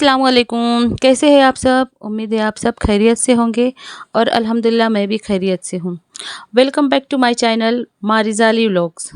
अस्सलाम वालेकुम। कैसे हैं आप सब? उम्मीद है आप सब खैरियत से होंगे और अल्हम्दुलिल्लाह मैं भी खैरियत से हूँ। Welcome back to my channel Marizali vlogs.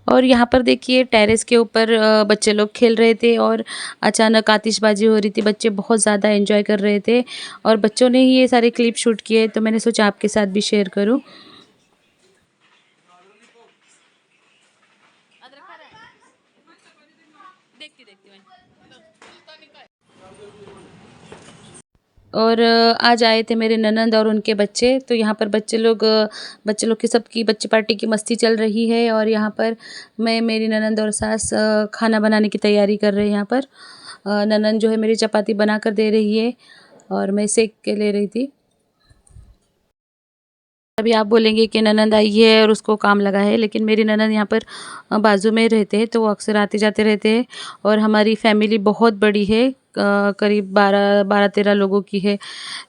और यहाँ पर देखिए टेरेस के ऊपर बच्चे लोग खेल रहे थे और अचानक आतिशबाजी हो रही थी। बच्चे बहुत ज़्यादा एंजॉय कर रहे थे और बच्चों ने ही ये सारे क्लिप शूट किए, तो मैंने सोचा आपके साथ भी शेयर करूँ। और आज आए थे मेरे ननंद और उनके बच्चे, तो यहाँ पर बच्चे लोग की सबकी बच्चे पार्टी की मस्ती चल रही है। और यहाँ पर मैं, मेरी ननंद और सास खाना बनाने की तैयारी कर रहे हैं। यहाँ पर ननंद जो है मेरी चपाती बना कर दे रही है और मैं सेक के ले रही थी। अभी आप बोलेंगे कि ननंद आई है और उसको काम लगा है, लेकिन मेरी ननंद यहाँ पर बाजू में रहते हैं, तो वो अक्सर आते जाते रहते हैं। और हमारी फैमिली बहुत बड़ी है, करीब 12-13 लोगों की है।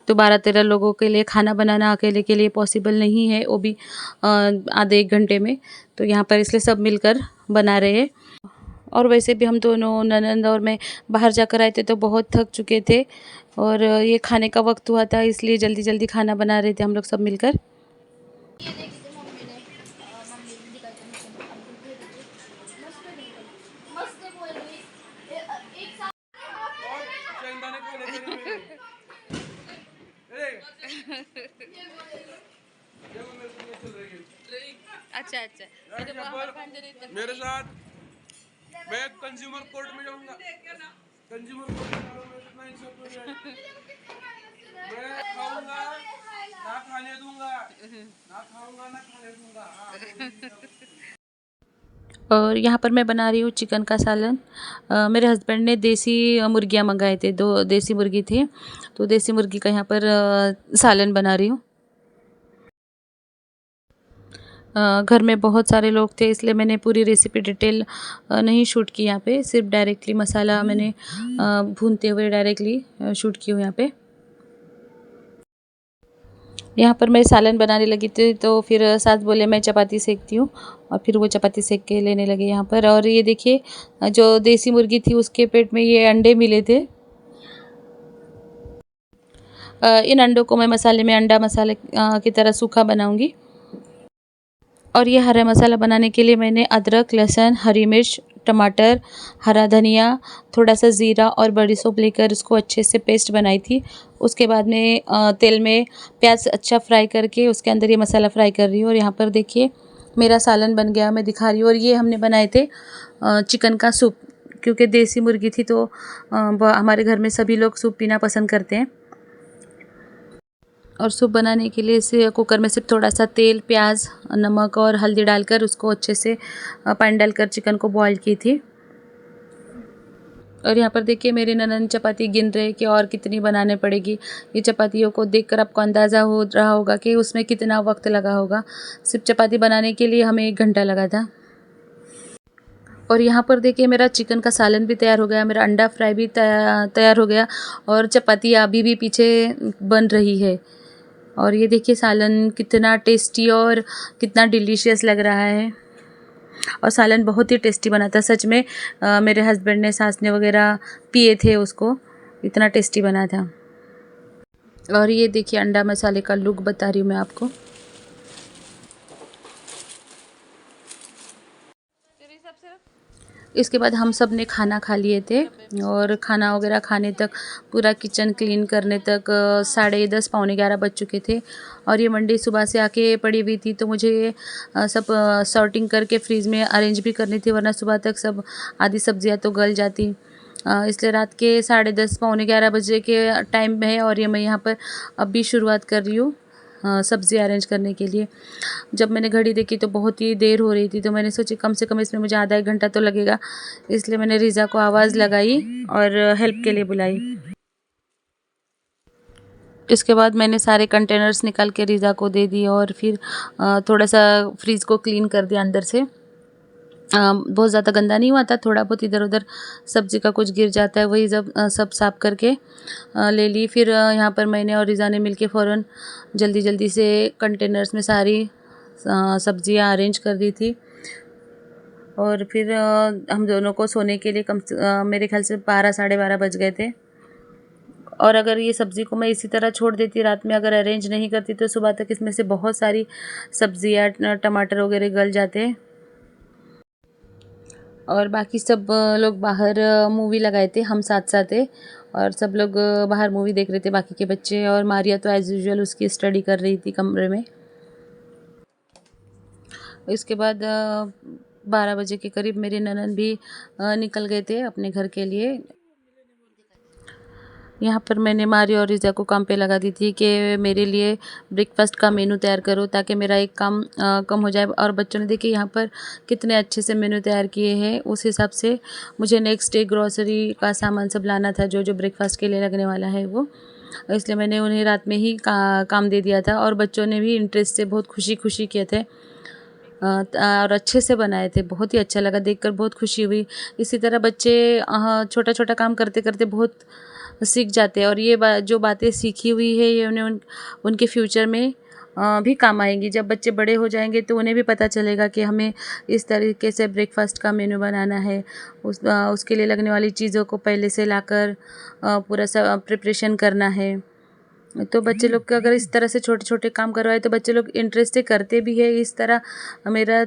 तो 12-13 लोगों के लिए खाना बनाना अकेले के लिए पॉसिबल नहीं है, वो भी आधे 1 घंटे में। तो यहाँ पर इसलिए सब मिलकर बना रहे हैं। और वैसे भी हम दोनों ननंद और मैं बाहर जाकर आए थे तो बहुत थक चुके थे और ये खाने का वक्त हुआ था, इसलिए जल्दी जल्दी खाना बना रहे थे हम लोग सब मिलकर। अच्छा अच्छा, मेरे साथ मैं कंज्यूमर कोर्ट में जाऊंगा। कंज्यूमर कोर्ट में जाऊंगा, मैं कितना इंसल्ट हो जाए। मैं खाऊंगा ना खाने दूंगा, ना खाऊंगा ना खाने दूंगा। और यहाँ पर मैं बना रही हूँ चिकन का सालन। मेरे हस्बैंड ने देसी मुर्गियाँ मंगाए थे, 2 देसी मुर्गी थी, तो देसी मुर्गी का यहाँ पर सालन बना रही हूँ। घर में बहुत सारे लोग थे, इसलिए मैंने पूरी रेसिपी डिटेल नहीं शूट की यहाँ पे, सिर्फ डायरेक्टली मसाला मैंने भूनते हुए डायरेक्टली शूट की हूँ यहाँ पे। यहाँ पर मैं सालन बनाने लगी थी, तो फिर सास बोले मैं चपाती सेकती हूँ, और फिर वो चपाती सेक के लेने लगे यहाँ पर। और ये देखिए जो देसी मुर्गी थी उसके पेट में ये अंडे मिले थे। इन अंडों को मैं मसाले में अंडा मसाले की तरह सूखा बनाऊंगी। और ये हरा मसाला बनाने के लिए मैंने अदरक, लहसुन, हरी मिर्च, टमाटर, हरा धनिया, थोड़ा सा ज़ीरा और बड़ी सौंफ लेकर उसको अच्छे से पेस्ट बनाई थी। उसके बाद में तेल में प्याज अच्छा फ्राई करके उसके अंदर ये मसाला फ्राई कर रही हूँ। और यहाँ पर देखिए मेरा सालन बन गया, मैं दिखा रही हूँ। और ये हमने बनाए थे चिकन का सूप, क्योंकि देसी मुर्गी थी तो हमारे घर में सभी लोग सूप पीना पसंद करते हैं। और सूप बनाने के लिए इसे कुकर में सिर्फ थोड़ा सा तेल, प्याज, नमक और हल्दी डालकर उसको अच्छे से पानी डालकर चिकन को बॉईल की थी। और यहाँ पर देखिए मेरे ननद चपाती गिन रहे कि और कितनी बनाने पड़ेगी। ये चपातियों को देखकर आपको अंदाज़ा हो रहा होगा कि उसमें कितना वक्त लगा होगा। सिर्फ चपाती बनाने के लिए हमें 1 घंटा लगा था। और यहाँ पर देखिए मेरा चिकन का सालन भी तैयार हो गया, मेरा अंडा फ्राई भी तैयार हो गया, और चपाती अभी भी पीछे बन रही है। और ये देखिए सालन कितना टेस्टी और कितना डिलीशियस लग रहा है। और सालन बहुत ही टेस्टी बना था सच में। मेरे हस्बैंड ने, सास ने वगैरह पिए थे उसको, इतना टेस्टी बना था। और ये देखिए अंडा मसाले का लुक बता रही हूँ मैं आपको। इसके बाद हम सब ने खाना खा लिए थे, और खाना वगैरह खाने तक, पूरा किचन क्लीन करने तक 10:30 पौने 11 बज चुके थे। और ये मंडी सुबह से आके पड़ी हुई थी, तो मुझे सब सॉर्टिंग करके फ्रीज़ में अरेंज भी करनी थी, वरना सुबह तक सब आधी सब्जियां तो गल जाती। इसलिए रात के 10:30 पौने 11 बजे के टाइम में है, और ये मैं यहाँ पर अभी शुरुआत कर रही हूँ सब्ज़ी अरेंज करने के लिए। जब मैंने घड़ी देखी तो बहुत ही देर हो रही थी, तो मैंने सोची कम से कम इसमें मुझे आधा 1 घंटा तो लगेगा, इसलिए मैंने रिज़ा को आवाज़ लगाई और हेल्प के लिए बुलाई। इसके बाद मैंने सारे कंटेनर्स निकाल के रिज़ा को दे दी, और फिर थोड़ा सा फ्रीज़ को क्लीन कर दिया अंदर से। बहुत ज़्यादा गंदा नहीं हुआ था, थोड़ा बहुत इधर उधर सब्ज़ी का कुछ गिर जाता है, वही जब सब साफ़ करके ले ली। फिर यहाँ पर मैंने और रिज़ा ने मिलके फ़ौरन जल्दी जल्दी से कंटेनर्स में सारी सब्ज़ियाँ अरेंज कर दी थी। और फिर हम दोनों को सोने के लिए मेरे ख्याल से 12 साढ़े 12 बज गए थे। और अगर ये सब्ज़ी को मैं इसी तरह छोड़ देती रात में, अगर अरेंज नहीं करती, तो सुबह तक इसमें से बहुत सारी सब्जियाँ टमाटर वगैरह गल जाते हैं। और बाकी सब लोग बाहर मूवी लगाए थे, हम साथ साथ थे और सब लोग बाहर मूवी देख रहे थे, बाकी के बच्चे। और मारिया तो एज़ यूजुअल उसकी स्टडी कर रही थी कमरे में। इसके बाद 12 बजे के करीब मेरे ननद भी निकल गए थे अपने घर के लिए। यहाँ पर मैंने मारी और रिज़ा को काम पे लगा दी थी कि मेरे लिए ब्रेकफास्ट का मेनू तैयार करो, ताकि मेरा एक काम कम हो जाए। और बच्चों ने देखिए यहाँ पर कितने अच्छे से मेनू तैयार किए हैं। उस हिसाब से मुझे नेक्स्ट डे ग्रोसरी का सामान सब लाना था, जो जो ब्रेकफास्ट के लिए लगने वाला है वो। इसलिए मैंने उन्हें रात में ही काम दे दिया था। और बच्चों ने भी इंटरेस्ट से बहुत खुशी खुशी किए थे और अच्छे से बनाए थे। बहुत ही अच्छा लगा, देखकर बहुत खुशी हुई। इसी तरह बच्चे छोटा छोटा काम करते करते बहुत सीख जाते हैं। और ये जो बातें सीखी हुई है, ये उन्हें उनके फ्यूचर में भी काम आएंगी। जब बच्चे बड़े हो जाएंगे तो उन्हें भी पता चलेगा कि हमें इस तरीके से ब्रेकफास्ट का मेनू बनाना है। उसके लिए लगने वाली चीज़ों को पहले से लाकर पूरा सा प्रिपरेशन करना है। तो बच्चे लोग को अगर इस तरह से छोटे छोटे काम करवाए तो बच्चे लोग इंटरेस्ट से करते भी है। इस तरह मेरा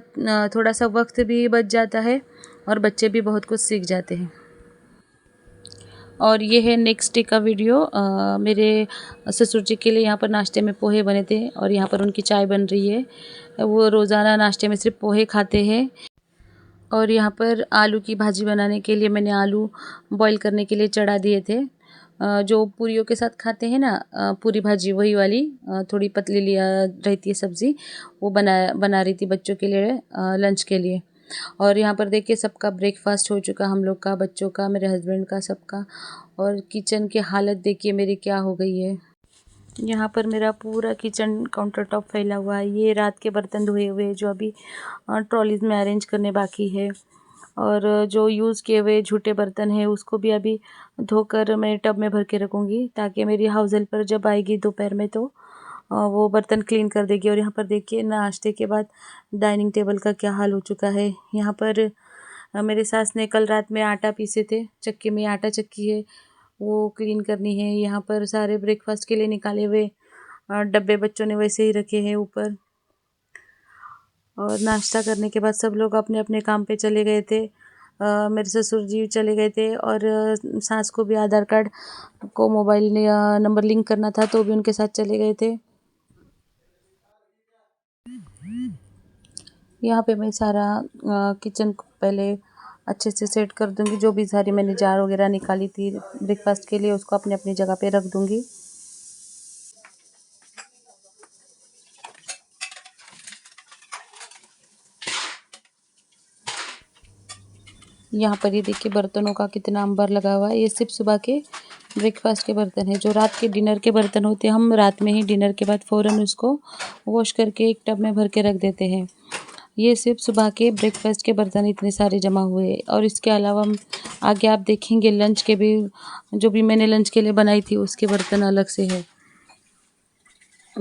थोड़ा सा वक्त भी बच जाता है और बच्चे भी बहुत कुछ सीख जाते हैं। और ये है नेक्स्ट डे का वीडियो। मेरे ससुर जी के लिए यहाँ पर नाश्ते में पोहे बने थे और यहाँ पर उनकी चाय बन रही है। वो रोज़ाना नाश्ते में सिर्फ पोहे खाते हैं। और यहाँ पर आलू की भाजी बनाने के लिए मैंने आलू बॉईल करने के लिए चढ़ा दिए थे। जो पूरियों के साथ खाते हैं ना, पूरी भाजी वही वाली, थोड़ी पतली लिया रहती है सब्ज़ी, वो बना रही थी बच्चों के लिए लंच के लिए। और यहाँ पर देखिए सबका ब्रेकफास्ट हो चुका, हम लोग का, बच्चों का, मेरे हस्बैंड का, सबका। और किचन की हालत देखिए मेरी क्या हो गई है। यहाँ पर मेरा पूरा किचन काउंटर टॉप फैला हुआ है। ये रात के बर्तन धोए हुए जो अभी ट्रॉलीज़ में अरेंज करने बाकी है। और जो यूज़ किए हुए झूठे बर्तन हैं उसको भी अभी धोकर मैं टब में भर के रखूँगी, ताकि मेरी हाउस हेल्पर जब आएगी दोपहर में तो वो बर्तन क्लीन कर देगी। और यहाँ पर देखिए नाश्ते के बाद डाइनिंग टेबल का क्या हाल हो चुका है। यहाँ पर मेरे सास ने कल रात में आटा पीसे थे, चक्की में आटा चक्की है, वो क्लीन करनी है। यहाँ पर सारे ब्रेकफास्ट के लिए निकाले हुए डब्बे बच्चों ने वैसे ही रखे हैं ऊपर। और नाश्ता करने के बाद सब लोग अपने अपने काम पे चले गए थे। मेरे ससुर जी चले गए थे और सास को भी आधार कार्ड को मोबाइल नंबर लिंक करना था, तो भी उनके साथ चले गए थे। यहाँ पे मैं सारा किचन को पहले अच्छे से सेट कर दूँगी। जो भी सारी मैंने जार वगैरह निकाली थी ब्रेकफास्ट के लिए, उसको अपनी अपनी जगह पे रख दूँगी। यहाँ पर ये देखिए बर्तनों का कितना अंबर लगा हुआ है। ये सिर्फ सुबह के ब्रेकफास्ट के बर्तन है। जो रात के डिनर के बर्तन होते हैं, हम रात में ही डिनर के बाद फ़ौरन उसको वॉश करके एक टब में भर के रख देते हैं। ये सिर्फ सुबह के ब्रेकफास्ट के बर्तन इतने सारे जमा हुए। और इसके अलावा हम आगे आप देखेंगे लंच के भी, जो भी मैंने लंच के लिए बनाई थी उसके बर्तन अलग से है।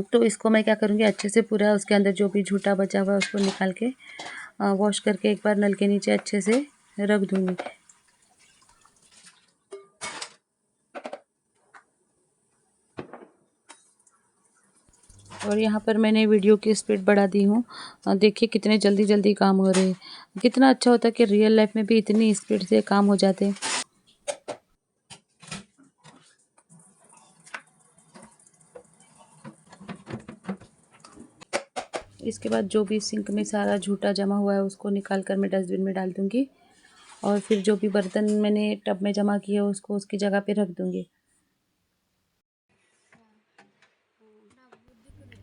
तो इसको मैं क्या करूँगी, अच्छे से पूरा उसके अंदर जो भी झूठा बचा हुआ है उसको निकाल के वॉश करके एक बार नल के नीचे अच्छे से रख दूँगी। और यहाँ पर मैंने वीडियो की स्पीड बढ़ा दी हूँ। देखिए कितने जल्दी जल्दी काम हो रहे हैं। कितना अच्छा होता है कि रियल लाइफ में भी इतनी स्पीड से काम हो जाते हैं। इसके बाद जो भी सिंक में सारा झूठा जमा हुआ है उसको निकाल कर मैं डस्टबिन में डाल दूँगी। और फिर जो भी बर्तन मैंने टब में जमा किए उसको उसकी जगह पे रख दूँगी।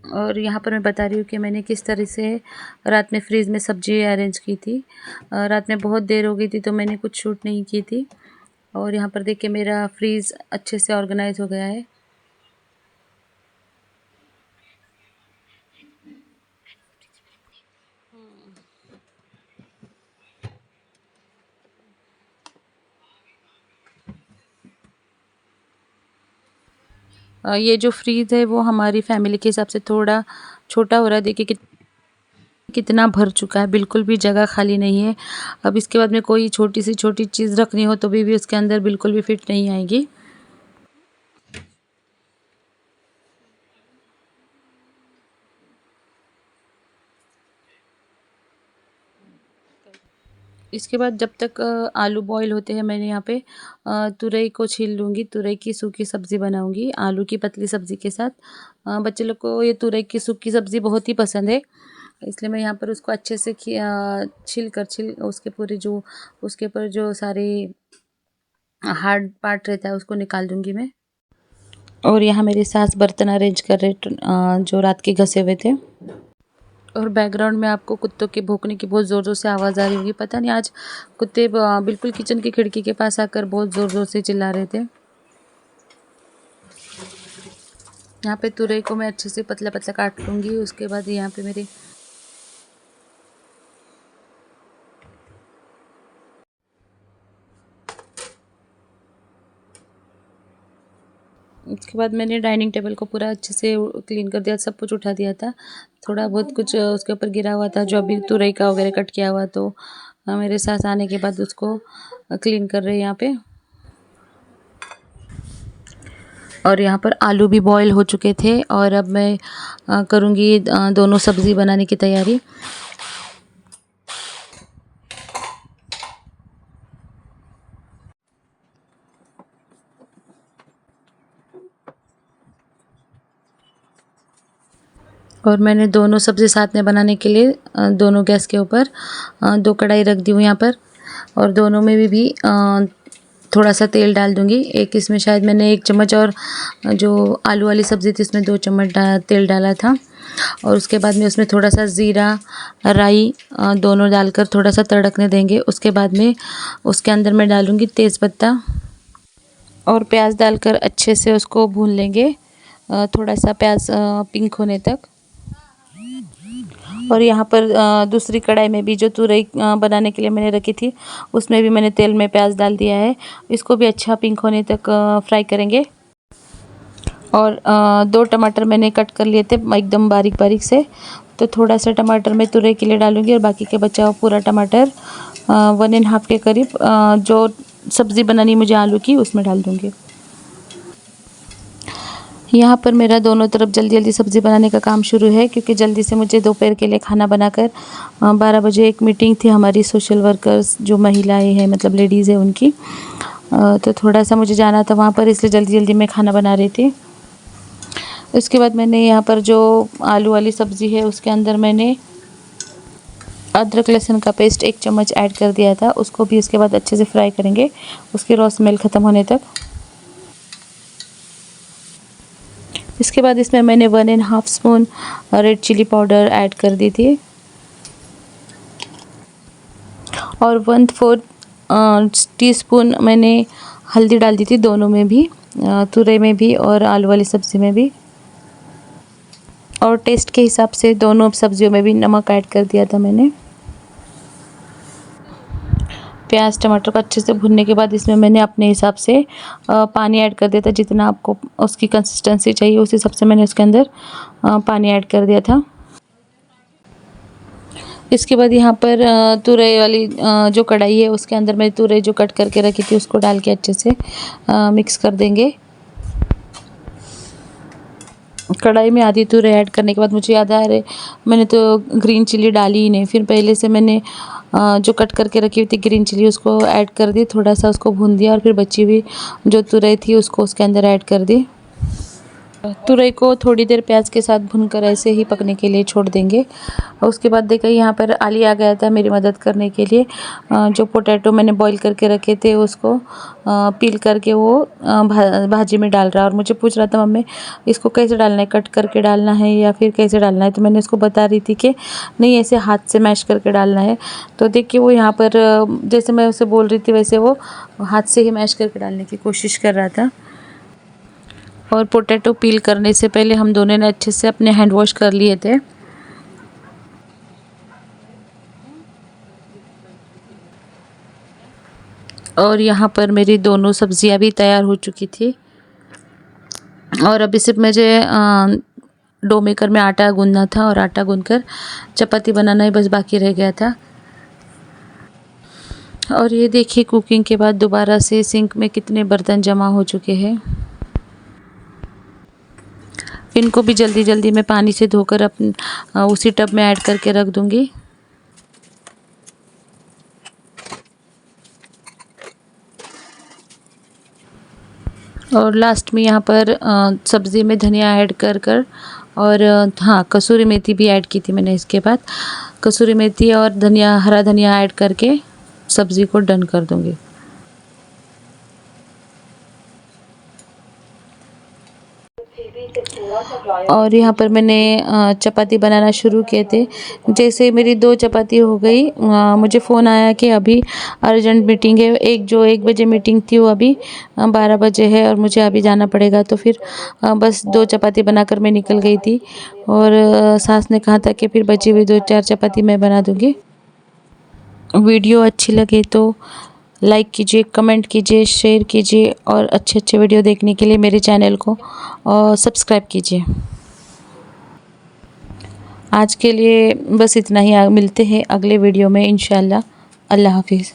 और यहाँ पर मैं बता रही हूँ कि मैंने किस तरह से रात में फ्रीज़ में सब्ज़ी अरेंज की थी। रात में बहुत देर हो गई थी तो मैंने कुछ शूट नहीं की थी। और यहाँ पर देखिए मेरा फ्रीज़ अच्छे से ऑर्गेनाइज हो गया है। ये जो फ्रीज़ है वो हमारी फैमिली के हिसाब से थोड़ा छोटा हो रहा है। देखिए कि कितना भर चुका है, बिल्कुल भी जगह खाली नहीं है। अब इसके बाद में कोई छोटी से छोटी चीज़ रखनी हो तो भी उसके अंदर बिल्कुल भी फिट नहीं आएगी। इसके बाद जब तक आलू बॉईल होते हैं, मैंने यहाँ पे तुरई को छील लूँगी। तुरई की सूखी सब्ज़ी बनाऊँगी आलू की पतली सब्ज़ी के साथ। बच्चे लोग को ये तुरई की सूखी सब्ज़ी बहुत ही पसंद है, इसलिए मैं यहाँ पर उसको अच्छे से छील उसके पूरे जो उसके ऊपर जो सारे हार्ड पार्ट रहता है उसको निकाल दूँगी मैं। और यहाँ मेरी सास बर्तन अरेंज कर रहे जो रात के घसे हुए थे। और बैकग्राउंड में आपको कुत्तों के भौंकने की बहुत ज़ोर-ज़ोर से आवाज़ आ रही होगी। पता नहीं आज कुत्ते बिल्कुल किचन की खिड़की के पास आकर बहुत ज़ोर-ज़ोर से चिल्ला रहे थे। यहाँ पे तुरई को मैं अच्छे से पतला-पतला काट लूँगी। उसके बाद यहाँ पे मेरे उसके बाद मैंने डाइनिंग टेबल को पूरा अच्छे से क्लीन कर दिया, सब कुछ उठा दिया था। थोड़ा बहुत कुछ उसके ऊपर गिरा हुआ था जो अभी तुरई का वगैरह कट किया हुआ, तो मेरे सास आने के बाद उसको क्लीन कर रहे हैं यहाँ पे। और यहाँ पर आलू भी बॉईल हो चुके थे और अब मैं करूँगी दोनों सब्ज़ी बनाने की तैयारी। और मैंने दोनों सब्ज़ी साथ में बनाने के लिए दोनों गैस के ऊपर 2 कढ़ाई रख दी हूँ यहाँ पर, और दोनों में भी थोड़ा सा तेल डाल दूँगी। एक इसमें शायद मैंने 1 चम्मच, और जो आलू वाली सब्ज़ी थी इसमें 2 चम्मच तेल डाला था। और उसके बाद में उसमें थोड़ा सा ज़ीरा, राई दोनों डालकर थोड़ा सा तड़कने देंगे। उसके बाद में उसके अंदर मैं डालूँगी तेज़पत्ता और प्याज डालकर अच्छे से उसको भून लेंगे, थोड़ा सा प्याज पिंक होने तक। और यहाँ पर दूसरी कढ़ाई में भी जो तुरई बनाने के लिए मैंने रखी थी उसमें भी मैंने तेल में प्याज डाल दिया है। इसको भी अच्छा पिंक होने तक फ्राई करेंगे। और 2 टमाटर मैंने कट कर लिए थे एकदम बारीक बारीक से, तो थोड़ा सा टमाटर मैं तुरई के लिए डालूँगी और बाकी के बचा हुआ पूरा टमाटर 1.5 के करीब जो सब्ज़ी बनानी मुझे आलू की उसमें डाल दूँगी। यहाँ पर मेरा दोनों तरफ जल्दी जल्दी सब्ज़ी बनाने का काम शुरू है, क्योंकि जल्दी से मुझे दोपहर के लिए खाना बनाकर 12 बजे एक मीटिंग थी हमारी सोशल वर्कर्स जो महिलाएं हैं, मतलब लेडीज़ हैं उनकी, तो थोड़ा सा मुझे जाना था वहाँ पर, इसलिए जल्दी जल्दी मैं खाना बना रही थी। उसके बाद मैंने यहाँ पर जो आलू वाली सब्ज़ी है उसके अंदर मैंने अदरक लहसुन का पेस्ट 1 चम्मच ऐड कर दिया था। उसको भी उसके बाद अच्छे से फ्राई करेंगे, उसकी रॉ स्मेल ख़त्म होने तक। इसके बाद इसमें मैंने 1.5 spoon red chili powder add कर दी थी और 1/4 टीस्पून मैंने हल्दी डाल दी थी, दोनों में भी, तुरई में भी और आलू वाली सब्ज़ी में भी। और टेस्ट के हिसाब से दोनों सब्जियों में भी नमक ऐड कर दिया था मैंने। प्याज टमाटर को अच्छे से भुनने के बाद इसमें मैंने अपने हिसाब से पानी ऐड कर दिया था, जितना आपको उसकी कंसिस्टेंसी चाहिए उस हिसाब से मैंने उसके अंदर पानी ऐड कर दिया था। इसके बाद यहाँ पर तुरई वाली जो कढ़ाई है उसके अंदर मैं तुरई जो कट करके रखी थी उसको डाल के अच्छे से मिक्स कर देंगे। कढ़ाई में आधी तुरई ऐड करने के बाद मुझे याद आ रहा है मैंने तो ग्रीन चिली डाली ही नहीं, फिर पहले से मैंने जो कट करके रखी हुई थी ग्रीन चिली उसको ऐड कर दी, थोड़ा सा उसको भून दिया और फिर बची हुई जो तुरई थी उसको उसके अंदर ऐड कर दी। तुरई को थोड़ी देर प्याज के साथ भूनकर ऐसे ही पकने के लिए छोड़ देंगे। और उसके बाद देखा यहाँ पर अली आ गया था मेरी मदद करने के लिए। जो पोटैटो मैंने बॉईल करके रखे थे उसको पील करके वो भाजी में डाल रहा है और मुझे पूछ रहा था मम्मी इसको कैसे डालना है, कट करके डालना है या फिर कैसे डालना है, तो मैंने उसको बता रही थी कि नहीं ऐसे हाथ से मैश करके डालना है। तो देखिए वो यहाँ पर जैसे मैं उसे बोल रही थी वैसे वो हाथ से ही मैश करके डालने की कोशिश कर रहा था। और पोटैटो पील करने से पहले हम दोनों ने अच्छे से अपने हैंड वॉश कर लिए थे। और यहाँ पर मेरी दोनों सब्जियां भी तैयार हो चुकी थी और अभी सिर्फ मुझे डो मेकर में आटा गूंदना था और आटा गूंदकर चपाती बनाना ही बस बाकी रह गया था। और ये देखिए कुकिंग के बाद दोबारा से सिंक में कितने बर्तन जमा हो चुके हैं। इनको भी जल्दी जल्दी मैं पानी से धोकर उसी टब में ऐड करके रख दूंगी। और लास्ट में यहाँ पर सब्ज़ी में धनिया ऐड कर और हाँ, कसूरी मेथी भी ऐड की थी मैंने। इसके बाद कसूरी मेथी और धनिया, हरा धनिया ऐड करके सब्ज़ी को डन कर दूंगी। और यहाँ पर मैंने चपाती बनाना शुरू किए थे। जैसे मेरी 2 चपाती हो गई, मुझे फ़ोन आया कि अभी अर्जेंट मीटिंग है। 1 बजे मीटिंग थी, वो अभी 12 बजे है और मुझे अभी जाना पड़ेगा। तो फिर बस 2 चपाती बनाकर मैं निकल गई थी। और सास ने कहा था कि फिर बची हुई 2-4 चपाती मैं बना दूँगी। वीडियो अच्छी लगे तो लाइक कीजिए, कमेंट कीजिए, शेयर कीजिए और अच्छे अच्छे वीडियो देखने के लिए मेरे चैनल को सब्सक्राइब कीजिए। आज के लिए बस इतना ही। मिलते हैं अगले वीडियो में इंशाल्लाह। अल्लाह हाफिज़।